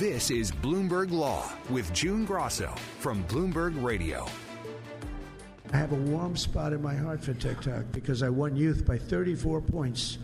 This is Bloomberg Law with June Grasso from Bloomberg Radio. I have a warm spot in my heart for TikTok because I won youth by 34 points.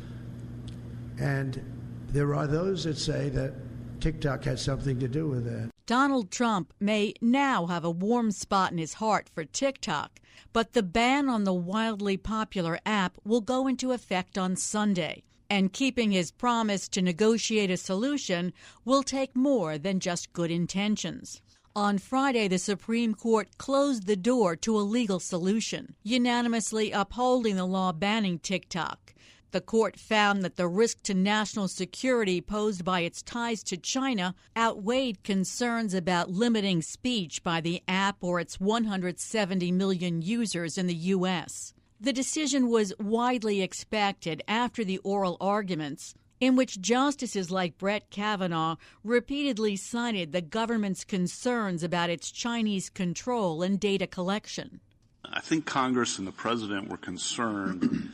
And there are those that say that TikTok had something to do with that. Donald Trump may now have a warm spot in his heart for TikTok, but the ban on the wildly popular app will go into effect on Sunday. And keeping his promise to negotiate a solution will take more than just good intentions. On Friday, the Supreme Court closed the door to a legal solution, unanimously upholding the law banning TikTok. The court found that the risk to national security posed by its ties to China outweighed concerns about limiting speech by the app or its 170 million users in the U.S. The decision was widely expected after the oral arguments, in which justices like Brett Kavanaugh repeatedly cited the government's concerns about its Chinese control and data collection. I think Congress and the president were concerned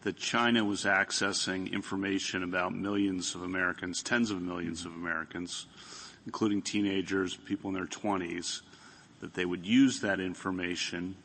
that China was accessing information about millions of Americans, tens of millions of Americans, including teenagers, people in their 20s, that they would use that information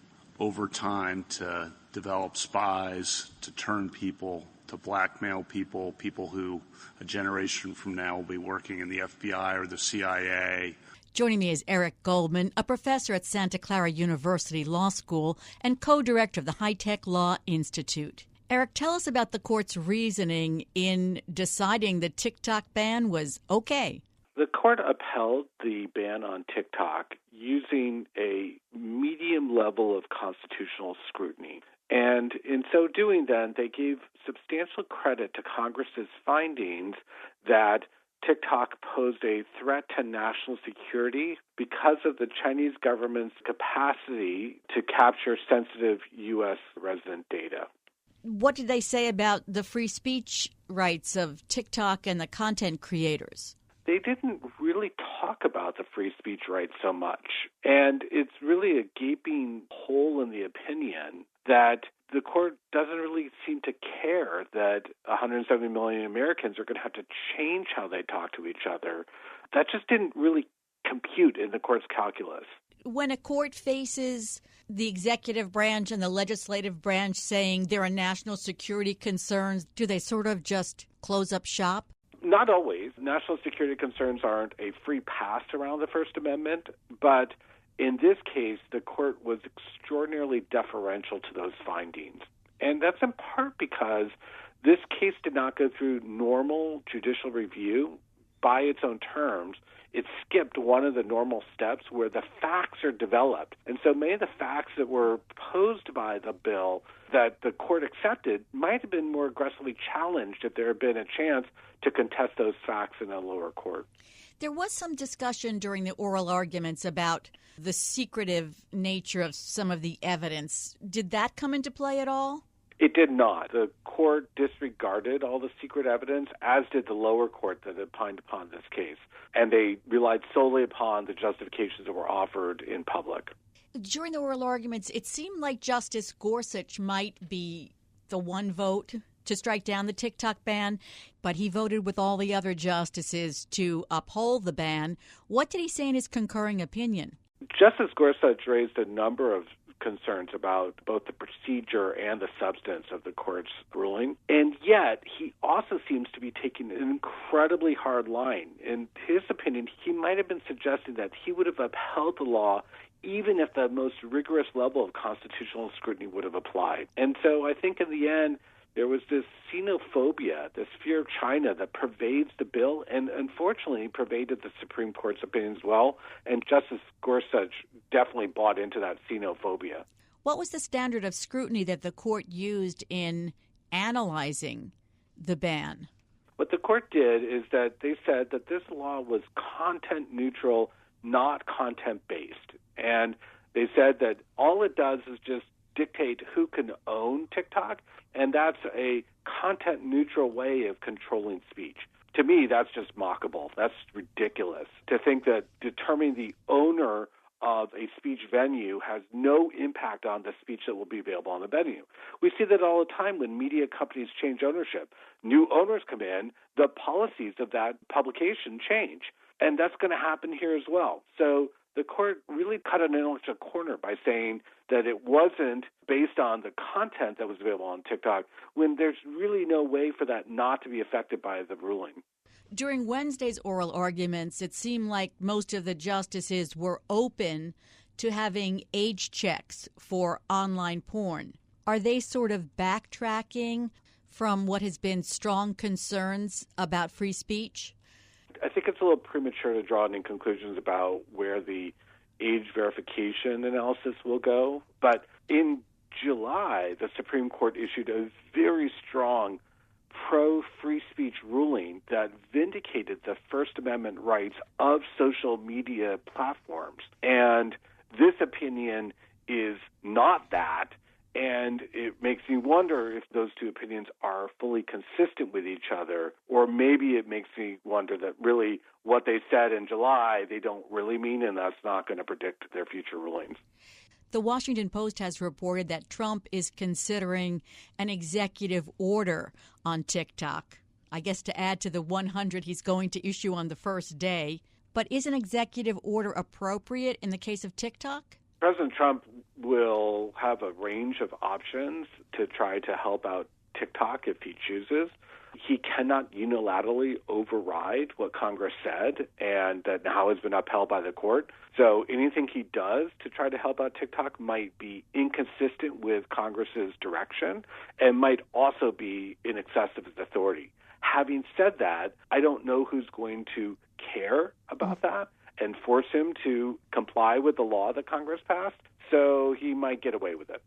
over time to develop spies, to turn people, to blackmail people, people who a generation from now will be working in the FBI or the CIA. Joining me is Eric Goldman, a professor at Santa Clara University Law School and co-director of the High Tech Law Institute. Eric, tell us about the court's reasoning in deciding the TikTok ban was okay. The court upheld the ban on TikTok using a medium level of constitutional scrutiny. And in so doing, then, they gave substantial credit to Congress's findings that TikTok posed a threat to national security because of the Chinese government's capacity to capture sensitive U.S. resident data. What did they say about the free speech rights of TikTok and the content creators? They didn't really talk about the free speech rights so much. And it's really a gaping hole in the opinion that the court doesn't really seem to care that 170 million Americans are going to have to change how they talk to each other. That just didn't really compute in the court's calculus. When a court faces the executive branch and the legislative branch saying there are national security concerns, do they sort of just close up shop? Not always. National security concerns aren't a free pass around the First Amendment, but in this case, the court was extraordinarily deferential to those findings. And that's in part because this case did not go through normal judicial review by its own terms. It skipped one of the normal steps where the facts are developed. And so many of the facts that were posed by the bill that the court accepted might have been more aggressively challenged if there had been a chance to contest those facts in a lower court. There was some discussion during the oral arguments about the secretive nature of some of the evidence. Did that come into play at all? It did not. The court disregarded all the secret evidence, as did the lower court that opined upon this case. And they relied solely upon the justifications that were offered in public. During the oral arguments, it seemed like Justice Gorsuch might be the one vote to strike down the TikTok ban, but he voted with all the other justices to uphold the ban. What did he say in his concurring opinion? Justice Gorsuch raised a number of concerns about both the procedure and the substance of the court's ruling. And yet, he also seems to be taking an incredibly hard line. In his opinion, he might have been suggesting that he would have upheld the law even if the most rigorous level of constitutional scrutiny would have applied. And so I think in the end, there was this xenophobia, this fear of China that pervades the bill and unfortunately pervaded the Supreme Court's opinion as well. And Justice Gorsuch definitely bought into that xenophobia. What was the standard of scrutiny that the court used in analyzing the ban? What the court did is that they said that this law was content neutral, not content based. And they said that all it does is just dictate who can own TikTok, and that's a content-neutral way of controlling speech. To me, that's just mockable. That's ridiculous to think that determining the owner of a speech venue has no impact on the speech that will be available on the venue. We see that all the time when media companies change ownership. New owners come in, the policies of that publication change. And that's going to happen here as well. So the court really cut an intellectual corner by saying that it wasn't based on the content that was available on TikTok, when there's really no way for that not to be affected by the ruling. During Wednesday's oral arguments, it seemed like most of the justices were open to having age checks for online porn. Are they sort of backtracking from what has been strong concerns about free speech? I think it's a little premature to draw any conclusions about where the age verification analysis will go. But in July, the Supreme Court issued a very strong pro-free speech ruling that vindicated the First Amendment rights of social media platforms. And this opinion is not that. And it makes me wonder if those two opinions are fully consistent with each other, or maybe it makes me wonder that really what they said in July, they don't really mean, and that's not going to predict their future rulings. The Washington Post has reported that Trump is considering an executive order on TikTok, I guess to add to the 100 he's going to issue on the first day. But is an executive order appropriate in the case of TikTok? President Trump will have a range of options to try to help out TikTok if he chooses. He cannot unilaterally override what Congress said, and that now has been upheld by the court. So anything he does to try to help out TikTok might be inconsistent with Congress's direction and might also be in excess of his authority. Having said that, I don't know who's going to care about that and force him to comply with the law that Congress passed, so he might get away with it.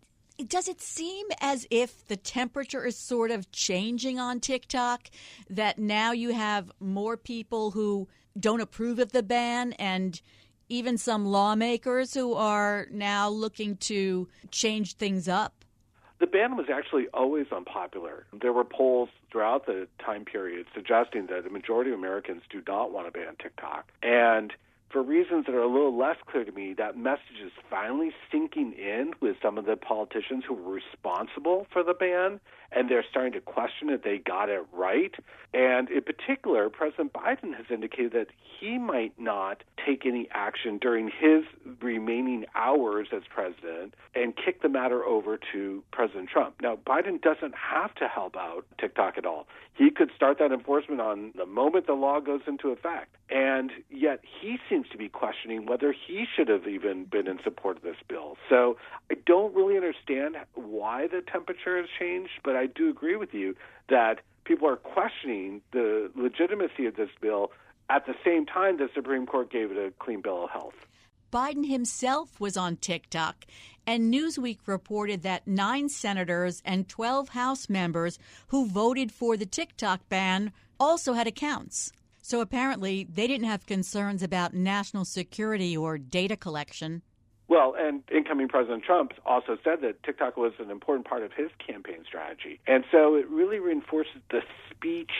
Does it seem as if the temperature is sort of changing on TikTok, that now you have more people who don't approve of the ban and even some lawmakers who are now looking to change things up? The ban was actually always unpopular. There were polls throughout the time period suggesting that the majority of Americans do not want to ban TikTok. And for reasons that are a little less clear to me, that message is finally sinking in with some of the politicians who were responsible for the ban, and they're starting to question if they got it right. And in particular, President Biden has indicated that he might not take any action during his remaining hours as president and kick the matter over to President Trump. Now, Biden doesn't have to help out TikTok at all. He could start that enforcement on the moment the law goes into effect. And yet he seems to be questioning whether he should have even been in support of this bill. So I don't really understand why the temperature has changed, but I do agree with you that people are questioning the legitimacy of this bill at the same time the Supreme Court gave it a clean bill of health. Biden himself was on TikTok, and Newsweek reported that 9 senators and 12 House members who voted for the TikTok ban also had accounts. So apparently they didn't have concerns about national security or data collection. Well, and incoming President Trump also said that TikTok was an important part of his campaign strategy. And so it really reinforces the speech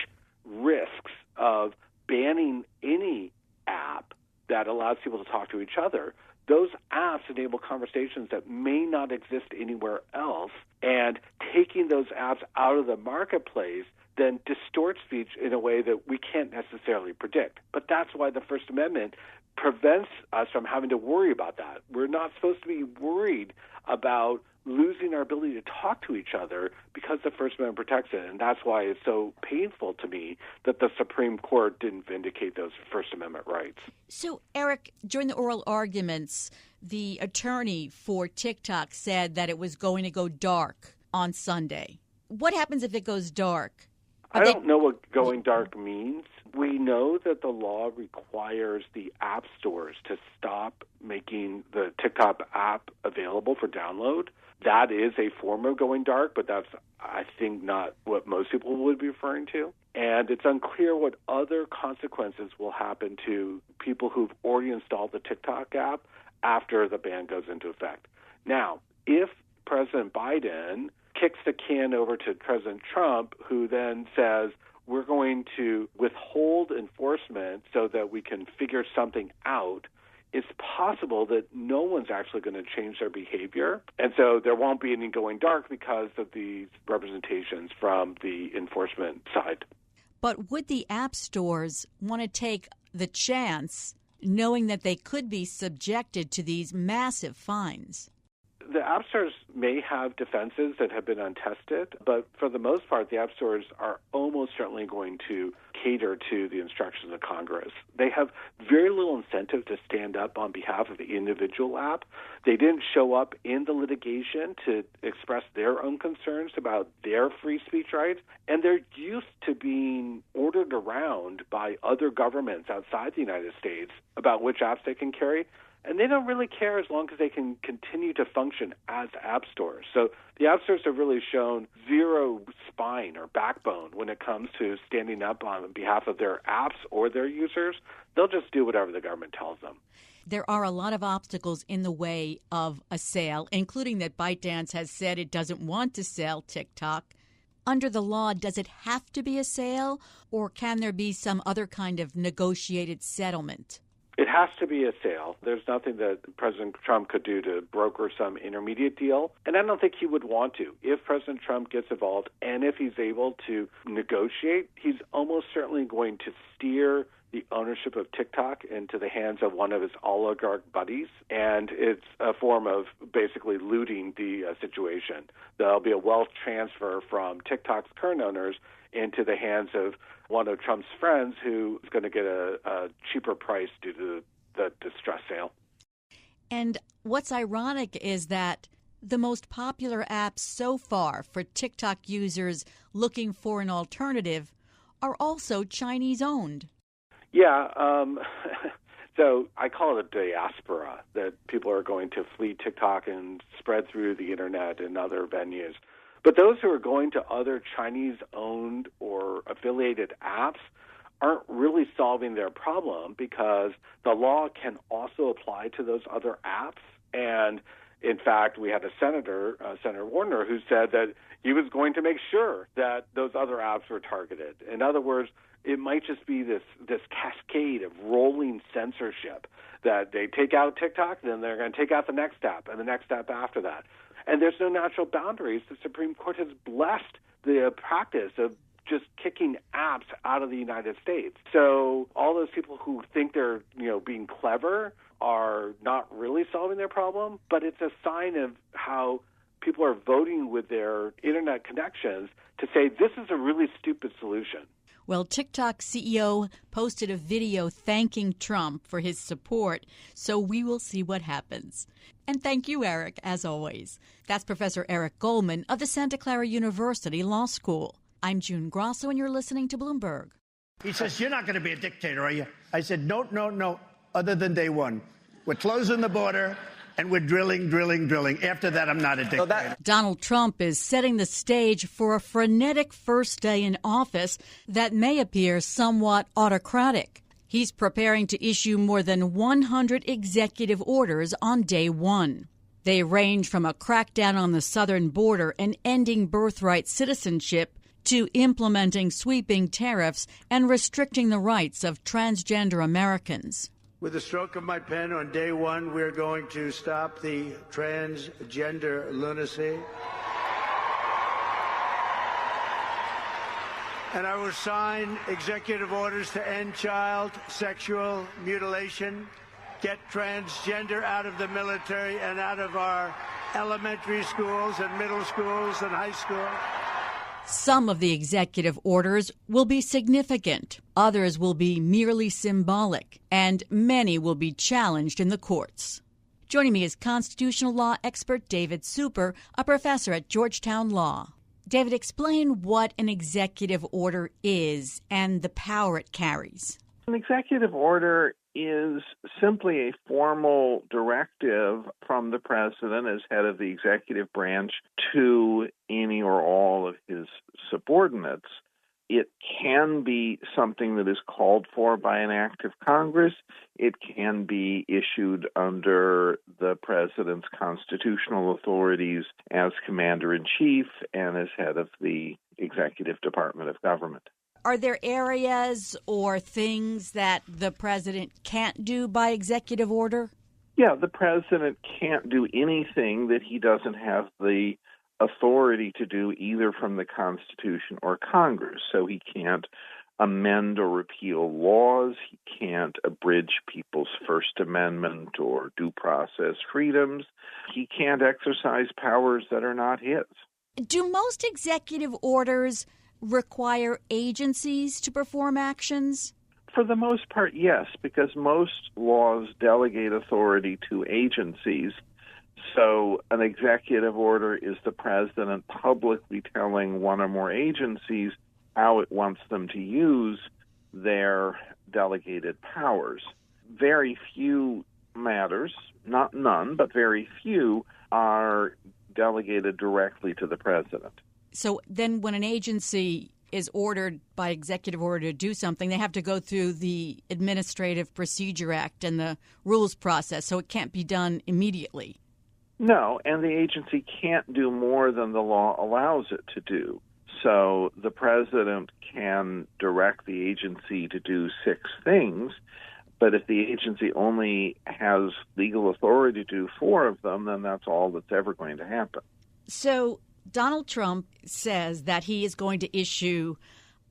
risks of banning any app that allows people to talk to each other. Those apps enable conversations that may not exist anywhere else, and taking those apps out of the marketplace then distorts speech in a way that we can't necessarily predict. But that's why the First Amendment prevents us from having to worry about that. We're not supposed to be worried about losing our ability to talk to each other because the First Amendment protects it. And that's why it's so painful to me that the Supreme Court didn't vindicate those First Amendment rights. So, Eric, during the oral arguments, the attorney for TikTok said that it was going to go dark on Sunday. What happens if it goes dark? I don't know what going dark means. We know that the law requires the app stores to stop making the TikTok app available for download. That is a form of going dark, but that's, I think, not what most people would be referring to. And it's unclear what other consequences will happen to people who've already installed the TikTok app after the ban goes into effect. Now, if President Biden kicks the can over to President Trump, who then says, we're going to withhold enforcement so that we can figure something out, it's possible that no one's actually going to change their behavior. And so there won't be any going dark because of these representations from the enforcement side. But would the app stores want to take the chance, knowing that they could be subjected to these massive fines? The app stores may have defenses that have been untested, but for the most part, the app stores are almost certainly going to cater to the instructions of Congress. They have very little incentive to stand up on behalf of the individual app. They didn't show up in the litigation to express their own concerns about their free speech rights, and they're used to being ordered around by other governments outside the United States about which apps they can carry. And they don't really care as long as they can continue to function as app stores. So the app stores have really shown zero spine or backbone when it comes to standing up on behalf of their apps or their users. They'll just do whatever the government tells them. There are a lot of obstacles in the way of a sale, including that ByteDance has said it doesn't want to sell TikTok. Under the law, does it have to be a sale, or can there be some other kind of negotiated settlement? It has to be a sale. There's nothing that President Trump could do to broker some intermediate deal, and I don't think he would want to. If President Trump gets involved and if he's able to negotiate, he's almost certainly going to steer the ownership of TikTok into the hands of one of his oligarch buddies, and it's a form of basically looting the situation. There'll be a wealth transfer from TikTok's current owners into the hands of one of Trump's friends who is going to get a cheaper price due to the distress sale. And what's ironic is that the most popular apps so far for TikTok users looking for an alternative are also Chinese-owned. Yeah, so I call it a diaspora, that people are going to flee TikTok and spread through the internet and other venues. But those who are going to other Chinese-owned or affiliated apps aren't really solving their problem, because the law can also apply to those other apps. And in fact, we had a senator, Senator Warner, who said that he was going to make sure that those other apps were targeted. In other words, it might just be this cascade of rolling censorship, that they take out TikTok, then they're going to take out the next app and the next app after that. And there's no natural boundaries. The Supreme Court has blessed the practice of just kicking apps out of the United States. So all those people who think they're, being clever are not really solving their problem, but it's a sign of how people are voting with their internet connections to say this is a really stupid solution. Well, TikTok CEO posted a video thanking Trump for his support, so we will see what happens. And thank you, Eric, as always. That's Professor Eric Goldman of the Santa Clara University Law School. I'm June Grasso, and you're listening to Bloomberg. He says, "You're not going to be a dictator, are you?" I said, no, other than day one. We're closing the border, and we're drilling. After that, I'm not a dictator. Donald Trump is setting the stage for a frenetic first day in office that may appear somewhat autocratic. He's preparing to issue more than 100 executive orders on day one. They range from a crackdown on the southern border and ending birthright citizenship to implementing sweeping tariffs and restricting the rights of transgender Americans. With the stroke of my pen on day one, we're going to stop the transgender lunacy. And I will sign executive orders to end child sexual mutilation, get transgender out of the military and out of our elementary schools and middle schools and high school. Some of the executive orders will be significant, others will be merely symbolic, and many will be challenged in the courts. Joining me is constitutional law expert David Super, a professor at Georgetown Law. David, explain what an executive order is and the power it carries. An executive order is simply a formal directive from the president as head of the executive branch to any or all of his subordinates. It can be something that is called for by an act of Congress. It can be issued under the president's constitutional authorities as commander-in-chief and as head of the executive department of government. Are there areas or things that the president can't do by executive order? Yeah, the president can't do anything that he doesn't have the authority to do either from the Constitution or Congress. So he can't amend or repeal laws. He can't abridge people's First Amendment or due process freedoms. He can't exercise powers that are not his. Do most executive orders require agencies to perform actions? For the most part, yes, because most laws delegate authority to agencies. So an executive order is the president publicly telling one or more agencies how it wants them to use their delegated powers. Very few matters, not none, but very few, are delegated directly to the president. So then when an agency is ordered by executive order to do something, they have to go through the Administrative Procedure Act and the rules process, so it can't be done immediately. No, and the agency can't do more than the law allows it to do. So the president can direct the agency to do 6 things, but if the agency only has legal authority to do 4 of them, then that's all that's ever going to happen. So Donald Trump says that he is going to issue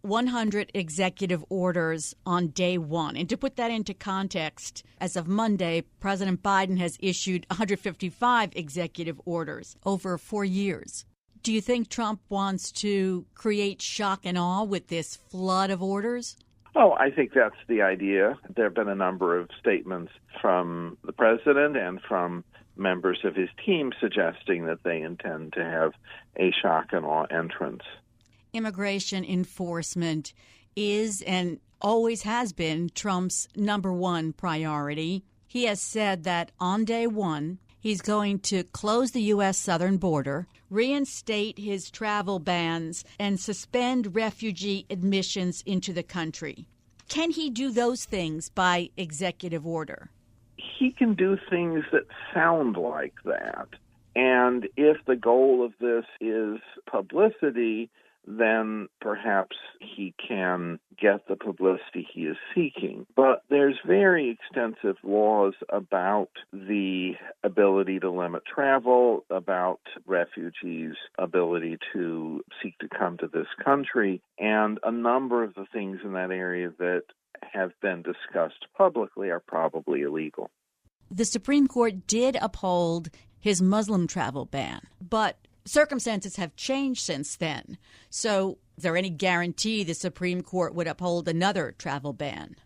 100 executive orders on day one. And to put that into context, as of Monday, President Biden has issued 155 executive orders over 4 years. Do you think Trump wants to create shock and awe with this flood of orders? Oh, I think that's the idea. There have been a number of statements from the president and from members of his team suggesting that they intend to have a shock and awe entrance. Immigration enforcement is and always has been Trump's number one priority. He has said that on day one, he's going to close the U.S. southern border, reinstate his travel bans, and suspend refugee admissions into the country. Can he do those things by executive order? He can do things that sound like that. And if the goal of this is publicity, then perhaps he can get the publicity he is seeking. But there's very extensive laws about the ability to limit travel, about refugees' ability to seek to come to this country, and a number of the things in that area that have been discussed publicly are probably illegal. The Supreme Court did uphold his Muslim travel ban, but circumstances have changed since then. So is there any guarantee the Supreme Court would uphold another travel ban?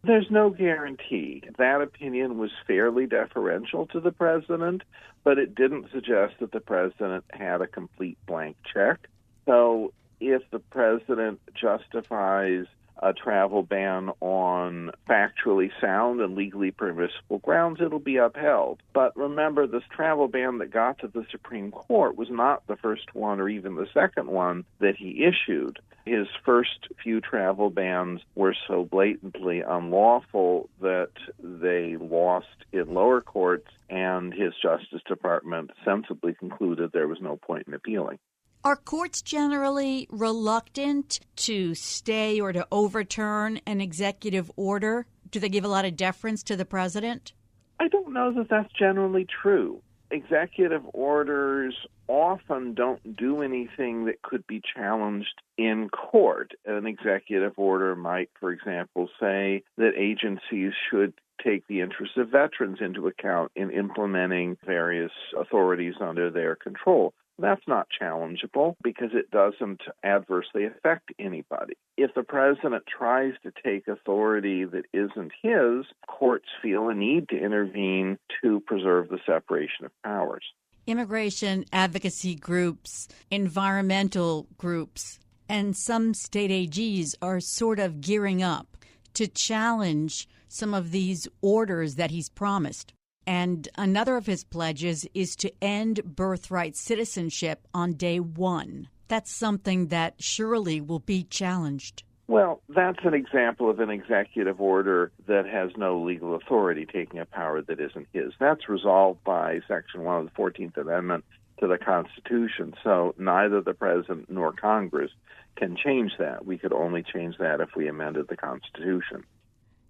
There's no guarantee. That opinion was fairly deferential to the president, but it didn't suggest that the president had a complete blank check. So if the president justifies a travel ban on factually sound and legally permissible grounds, it'll be upheld. But remember, this travel ban that got to the Supreme Court was not the first one or even the second one that he issued. His first few travel bans were so blatantly unlawful that they lost in lower courts, and his Justice Department sensibly concluded there was no point in appealing. Are courts generally reluctant to stay or to overturn an executive order? Do they give a lot of deference to the president? I don't know that that's generally true. Executive orders often don't do anything that could be challenged in court. An executive order might, for example, say that agencies should take the interests of veterans into account in implementing various authorities under their control. That's not challengeable because it doesn't adversely affect anybody. If the president tries to take authority that isn't his, courts feel a need to intervene to preserve the separation of powers. Immigration advocacy groups, environmental groups, and some state AGs are sort of gearing up to challenge some of these orders that he's promised. And another of his pledges is to end birthright citizenship on day one. That's something that surely will be challenged. Well, that's an example of an executive order that has no legal authority taking a power that isn't his. That's resolved by Section 1 of the 14th Amendment to the Constitution. So neither the president nor Congress can change that. We could only change that if we amended the Constitution.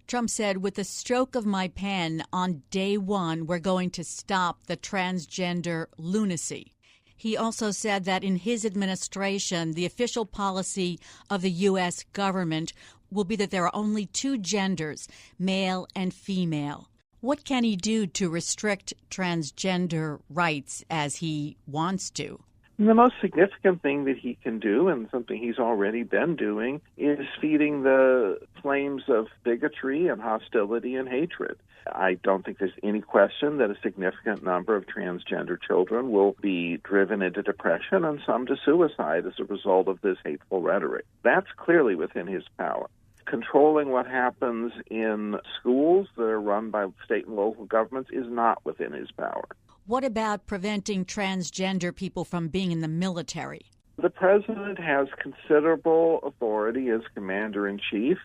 Trump said, with the stroke of my pen, on day one, we're going to stop the transgender lunacy. He also said that in his administration, the official policy of the U.S. government will be that there are only two genders, male and female. What can he do to restrict transgender rights as he wants to? The most significant thing that he can do, and something he's already been doing, is feeding the flames of bigotry and hostility and hatred. I don't think there's any question that a significant number of transgender children will be driven into depression and some to suicide as a result of this hateful rhetoric. That's clearly within his power. Controlling what happens in schools that are run by state and local governments is not within his power. What about preventing transgender people from being in the military? The president has considerable authority as commander-in-chief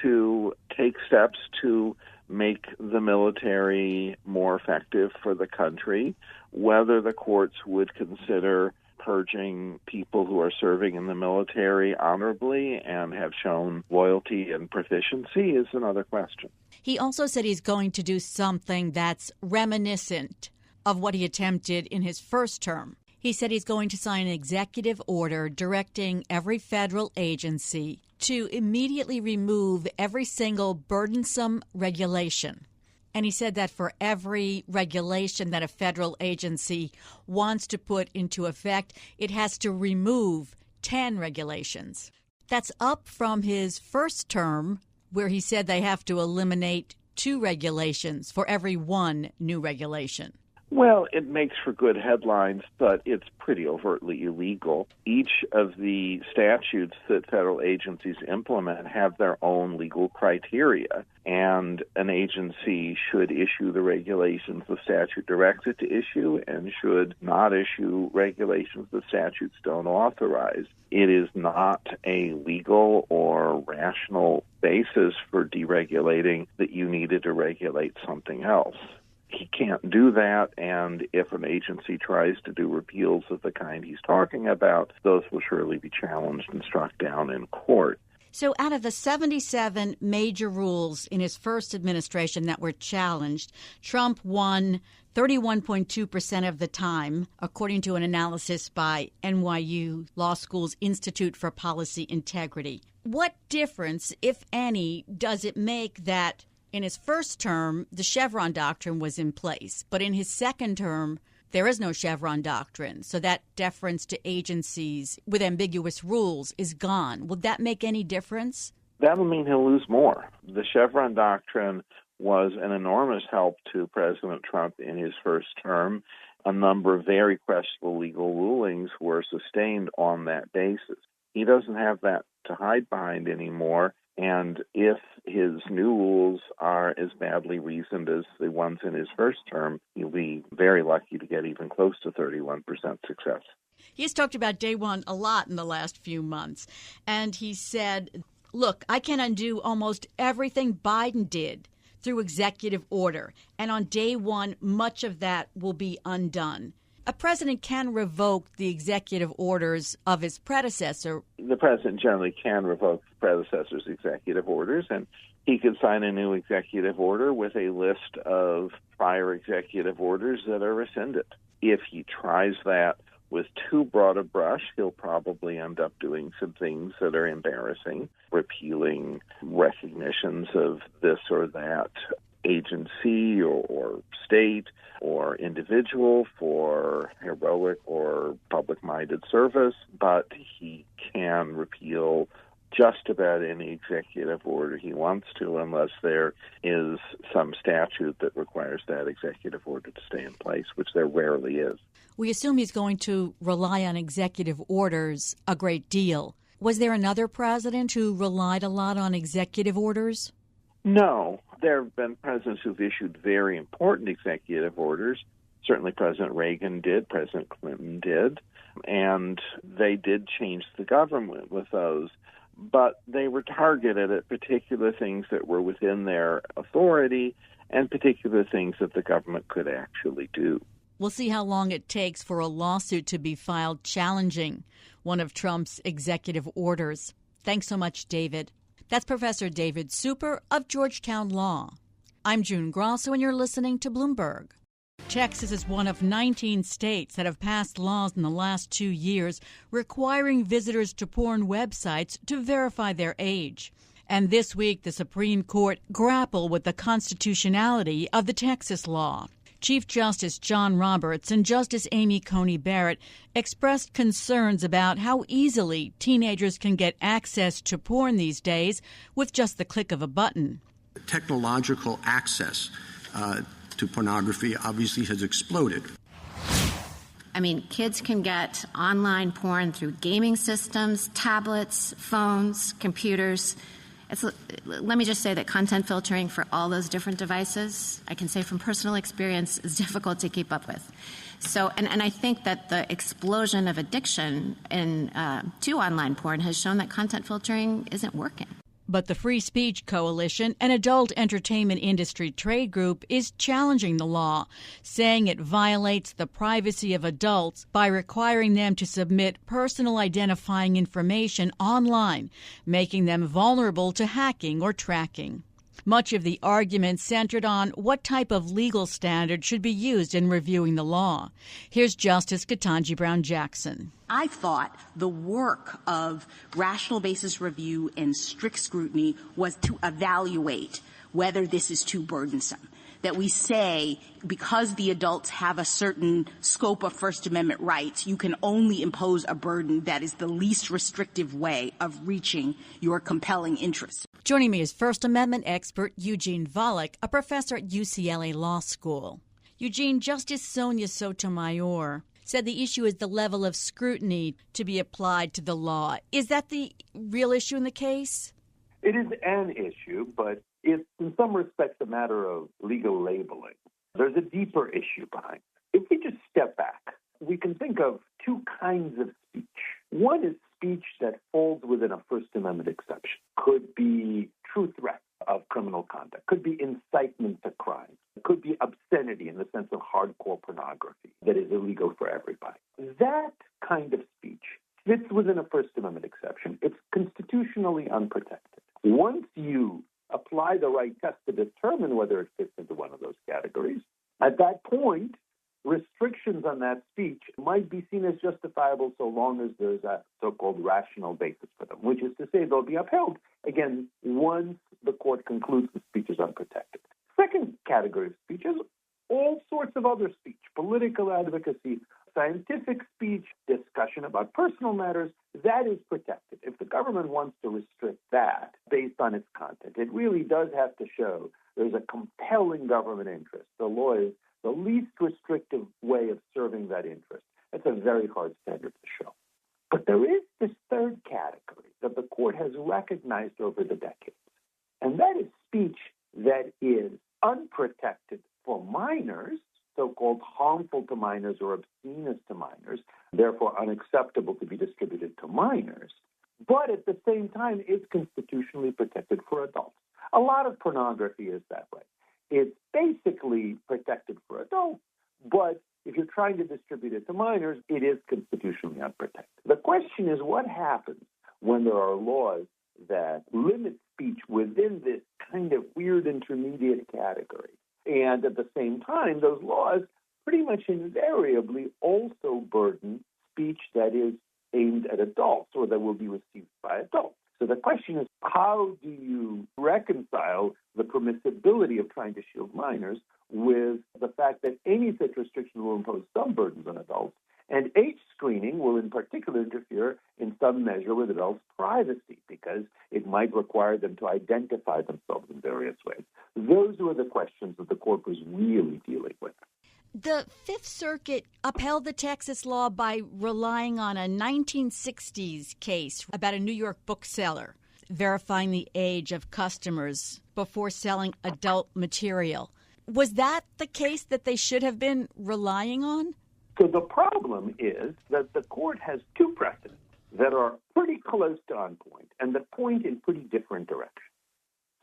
to take steps to make the military more effective for the country. Whether the courts would consider purging people who are serving in the military honorably and have shown loyalty and proficiency is another question. He also said he's going to do something that's reminiscent of what he attempted in his first term. He said he's going to sign an executive order directing every federal agency to immediately remove every single burdensome regulation. And he said that for every regulation that a federal agency wants to put into effect, it has to remove 10 regulations. That's up from his first term, where he said they have to eliminate 2 regulations for every 1 new regulation. Well, it makes for good headlines, but it's pretty overtly illegal. Each of the statutes that federal agencies implement have their own legal criteria, and an agency should issue the regulations the statute directs it to issue and should not issue regulations the statutes don't authorize. It is not a legal or rational basis for deregulating that you needed to regulate something else. He can't do that, and if an agency tries to do repeals of the kind he's talking about, those will surely be challenged and struck down in court. So out of the 77 major rules in his first administration that were challenged, Trump won 31.2% of the time, according to an analysis by NYU Law School's Institute for Policy Integrity. What difference, if any, does it make that in his first term, the Chevron doctrine was in place, but in his second term, there is no Chevron doctrine, so that deference to agencies with ambiguous rules is gone. Would that make any difference? That'll mean he'll lose more. The Chevron doctrine was an enormous help to President Trump in his first term. A number of very questionable legal rulings were sustained on that basis. He doesn't have that to hide behind anymore. And if his new rules are as badly reasoned as the ones in his first term, he'll be very lucky to get even close to 31% success. He's talked about day one a lot in the last few months. And he said, look, I can undo almost everything Biden did through executive order. And on day one, much of that will be undone. A president can revoke the executive orders of his predecessor. The president generally can revoke the predecessor's executive orders, and he could sign a new executive order with a list of prior executive orders that are rescinded. If he tries that with too broad a brush, he'll probably end up doing some things that are embarrassing, repealing recognitions of this or that agency or state or individual for heroic or public-minded service, but he can repeal just about any executive order he wants to unless there is some statute that requires that executive order to stay in place, which there rarely is. We assume he's going to rely on executive orders a great deal. Was there another president who relied a lot on executive orders? No. There have been presidents who've issued very important executive orders. Certainly President Reagan did, President Clinton did, and they did change the government with those. But they were targeted at particular things that were within their authority and particular things that the government could actually do. We'll see how long it takes for a lawsuit to be filed challenging one of Trump's executive orders. Thanks so much, David. That's Professor David Super of Georgetown Law. I'm June Grasso, and you're listening to Bloomberg. Texas is one of 19 states that have passed laws in the last 2 years requiring visitors to porn websites to verify their age. And this week, the Supreme Court grappled with the constitutionality of the Texas law. Chief Justice John Roberts and Justice Amy Coney Barrett expressed concerns about how easily teenagers can get access to porn these days with just the click of a button. Technological access to pornography obviously has exploded. I mean, kids can get online porn through gaming systems, tablets, phones, computers. Let me just say that content filtering for all those different devices, I can say from personal experience, is difficult to keep up with. So, and I think that the explosion of addiction to online porn has shown that content filtering isn't working. But the Free Speech Coalition, an adult entertainment industry trade group, is challenging the law, saying it violates the privacy of adults by requiring them to submit personal identifying information online, making them vulnerable to hacking or tracking. Much of the argument centered on what type of legal standard should be used in reviewing the law. Here's Justice Ketanji Brown Jackson. I thought the work of rational basis review and strict scrutiny was to evaluate whether this is too burdensome. That we say, because the adults have a certain scope of First Amendment rights, you can only impose a burden that is the least restrictive way of reaching your compelling interests. Joining me is First Amendment expert Eugene Volokh, a professor at UCLA Law School. Eugene, Justice Sonia Sotomayor said the issue is the level of scrutiny to be applied to the law. Is that the real issue in the case? It is an issue, but it's in some respects a matter of legal labeling. There's a deeper issue behind it. If we just step back, we can think of two kinds of speech. One is speech that falls within a First Amendment exception. Could be true threats of criminal conduct, could be incitement to crime, could be obscenity in the sense of hardcore pornography that is illegal for everybody. That kind of speech fits within a First Amendment exception. It's constitutionally unprotected. Once you apply the right test to determine whether it fits into one of those categories, at that point, restrictions on that speech might be seen as justifiable so long as there's a so-called rational basis for them, which is to say they'll be upheld, again, once the court concludes the speech is unprotected. Second category of speech is all sorts of other speech, political advocacy, scientific speech, discussion about personal matters, that is protected. If the government wants to restrict that based on its content, it really does have to show there's a compelling government interest. The law is the least restrictive way of serving that interest. That's a very hard standard to show. But there is this third category that the court has recognized over the decades, and that is speech that is unprotected for minors, so-called harmful to minors or obscene to minors, therefore unacceptable to be distributed to minors, but at the same time is constitutionally protected for adults. A lot of pornography is that way. It's basically protected for adults, but if you're trying to distribute it to minors, it is constitutionally unprotected. The question is what happens when there are laws that limit speech within this kind of weird intermediate category. And at the same time, those laws pretty much invariably also burden speech that is aimed at adults or that will be received by adults. So the question is, how do you reconcile the permissibility of trying to shield minors with the fact that any such restriction will impose some burdens on adults, and age screening will in particular interfere in some measure with adults' privacy because it might require them to identify themselves in various ways. Those were the questions that the court was really dealing with. The Fifth Circuit upheld the Texas law by relying on a 1960s case about a New York bookseller verifying the age of customers before selling adult material. Was that the case that they should have been relying on? So the problem is that the court has two precedents that are pretty close to on point and that point in pretty different directions.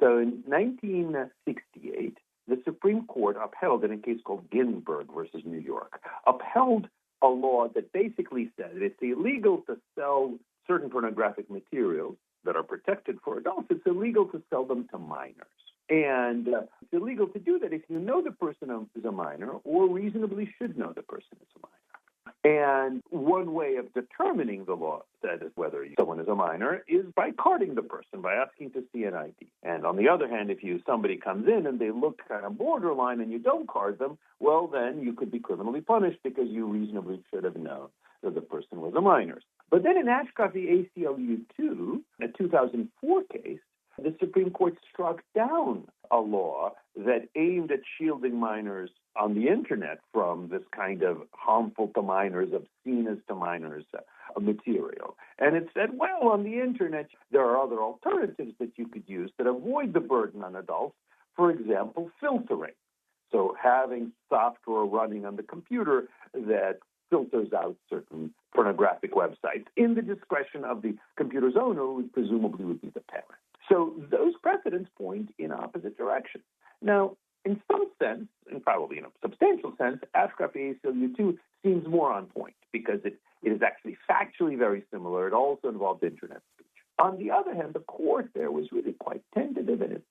So in 1968, the Supreme Court upheld, in a case called Ginsburg versus New York, upheld a law that basically said it's illegal to sell certain pornographic materials that are protected for adults. It's illegal to sell them to minors. And it's illegal to do that if you know the person is a minor or reasonably should know the person is a minor. And one way of determining the law said is whether someone is a minor is by carding the person, by asking to see an ID. And on the other hand, if somebody comes in and they look kind of borderline and you don't card them, well, then you could be criminally punished because you reasonably should have known that the person was a minor. But then in Ashcroft v. ACLU2, a 2004 case, the Supreme Court struck down a law that aimed at shielding minors on the Internet from this kind of harmful to minors, obscene to minors material. And it said, well, on the Internet, there are other alternatives that you could use that avoid the burden on adults. For example, filtering. So having software running on the computer that filters out certain pornographic websites in the discretion of the computer's owner, who presumably would be the parent. So those precedents point in opposite directions. Now, in some sense, and probably in a substantial sense, Ashcroft v. ACLU2 seems more on point because it is actually factually very similar. It also involved Internet speech. On the other hand, the court there was really quite tentative, and it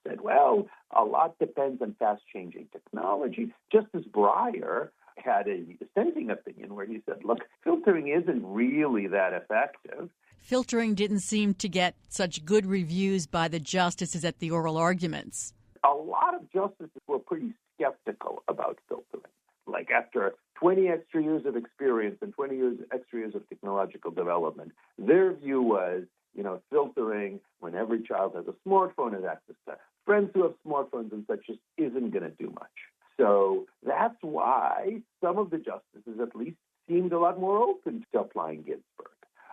said, well, a lot depends on fast-changing technology. Justice Breyer had a dissenting opinion where he said, look, filtering isn't really that effective. Filtering didn't seem to get such good reviews by the justices at the oral arguments. A lot of justices were pretty skeptical about filtering. Like after 20 extra years of experience and 20 extra years of technological development, their view was, filtering when every child has a smartphone, has access to friends who have smartphones and such, just isn't going to do much. So that's why some of the justices at least seemed a lot more open to applying Ginsburg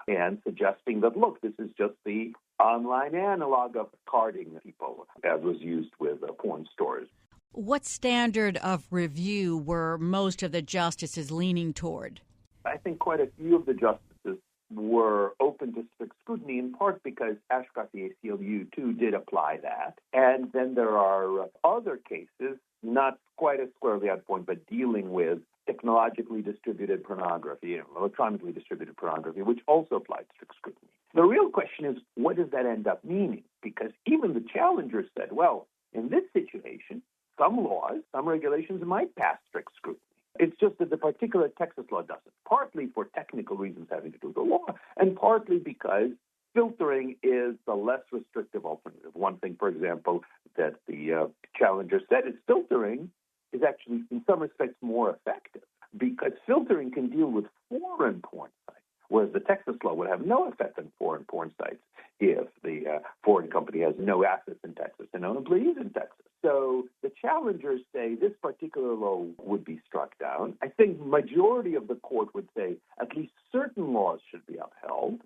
and suggesting that, look, this is just the online analog of carding people as was used with porn stores. What standard of review were most of the justices leaning toward? I think quite a few of the justices were open to strict scrutiny, in part because Ashcroft v. ACLU2 did apply that. And then there are other cases, not quite as squarely on point, but dealing with technologically distributed pornography, electronically distributed pornography, which also applied strict scrutiny. The real question is, what does that end up meaning? Because even the challengers said, well, in this situation, some laws, some regulations might pass strict scrutiny. It's just that the particular Texas law doesn't, partly for technical reasons having to do with the law, and partly because filtering is the less restrictive alternative. One thing, for example, that the challenger said is filtering is actually, in some respects, more effective because filtering can deal with foreign porn sites, whereas the Texas law would have no effect on foreign porn sites if the foreign company has no assets in Texas and no employees in Texas. So the challengers say this particular law would be struck down. I think majority of the court would say at least certain laws should be upheld.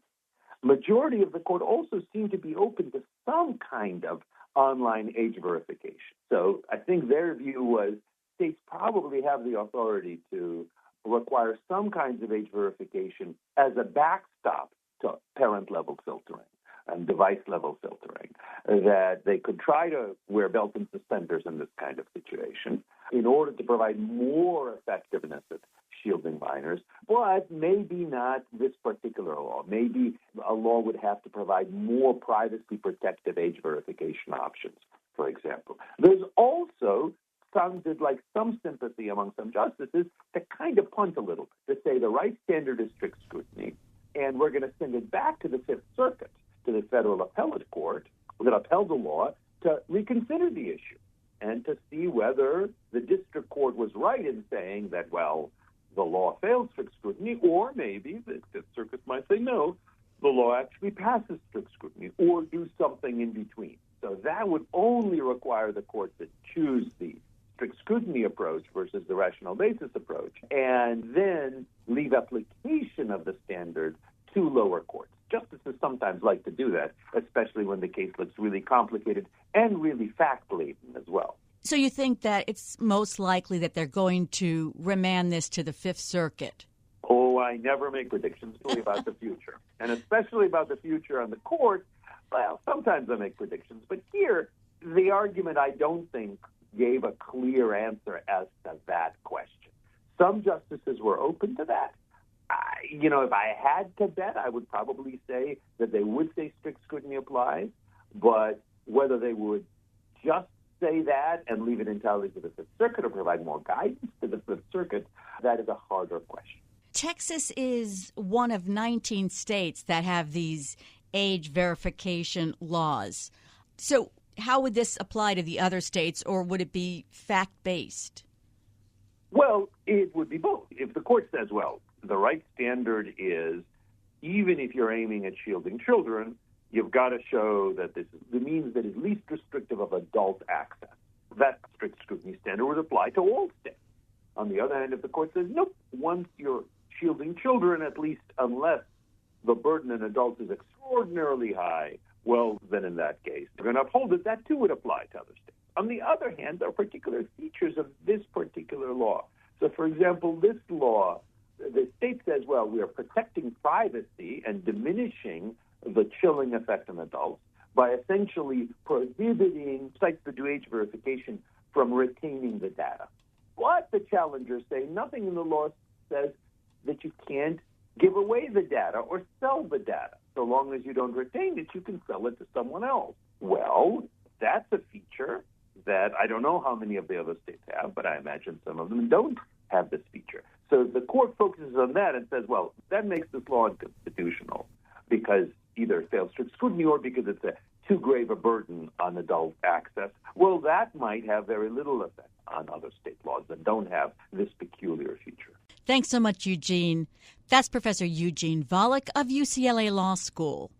Majority of the court also seemed to be open to some kind of online age verification. So I think their view was states probably have the authority to require some kinds of age verification as a backstop to parent-level filtering and device-level filtering, that they could try to wear belt and suspenders in this kind of situation in order to provide more effectiveness at shielding minors, but maybe not this particular law. Maybe a law would have to provide more privacy-protective age verification options, for example. There's also sounded like some sympathy among some justices to kind of punt a little bit, to say the right standard is strict scrutiny, and we're going to send it back to the Fifth Circuit, to the federal appellate court that upheld the law, to reconsider the issue and to see whether the district court was right in saying that, well, the law fails strict scrutiny, or maybe the Fifth Circuit might say, no, the law actually passes strict scrutiny, or do something in between. So that would only require the court to choose the strict scrutiny approach versus the rational basis approach, and then leave application of the standard to lower courts. Justices sometimes like to do that, especially when the case looks really complicated and really fact-laden as well. So you think that it's most likely that they're going to remand this to the Fifth Circuit? Oh, I never make predictions really about the future, and especially about the future on the court. Well, sometimes I make predictions, but here the argument, I don't think, gave a clear answer as to that question. Some justices were open to that. If I had to bet, I would probably say that they would say strict scrutiny applies, but whether they would just say that and leave it entirely to the Fifth Circuit or provide more guidance to the Fifth Circuit, that is a harder question. Texas is one of 19 states that have these age verification laws. So how would this apply to the other states, or would it be fact-based? Well, it would be both. If the court says, well, the right standard is, even if you're aiming at shielding children, you've got to show that this is the means that is least restrictive of adult access. That strict scrutiny standard would apply to all states. On the other hand, if the court says, nope, once you're shielding children, at least unless the burden on adults is extraordinarily high, well, then in that case, we're going to uphold it. That, too, would apply to other states. On the other hand, there are particular features of this particular law. So, for example, this law, the state says, well, we are protecting privacy and diminishing the chilling effect on adults by essentially prohibiting sites that do age verification from retaining the data. What the challengers say, nothing in the law says that you can't give away the data or sell the data. So long as you don't retain it, you can sell it to someone else. Well, that's a feature that I don't know how many of the other states have, but I imagine some of them don't have this feature. So the court focuses on that and says, well, that makes this law unconstitutional because either it fails strict scrutiny or because it's too grave a burden on adult access. Well, that might have very little effect on other state laws that don't have this peculiar feature. Thanks so much, Eugene. That's Professor Eugene Volokh of UCLA Law School.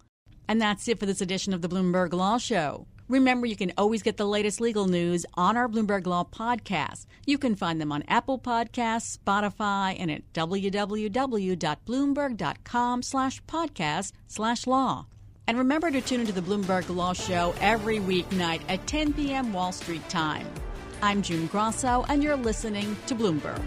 And that's it for this edition of the Bloomberg Law Show. Remember, you can always get the latest legal news on our Bloomberg Law podcast. You can find them on Apple Podcasts, Spotify, and at www.bloomberg.com/podcast/law. And remember to tune into the Bloomberg Law Show every weeknight at 10 p.m. Wall Street time. I'm June Grasso, and you're listening to Bloomberg.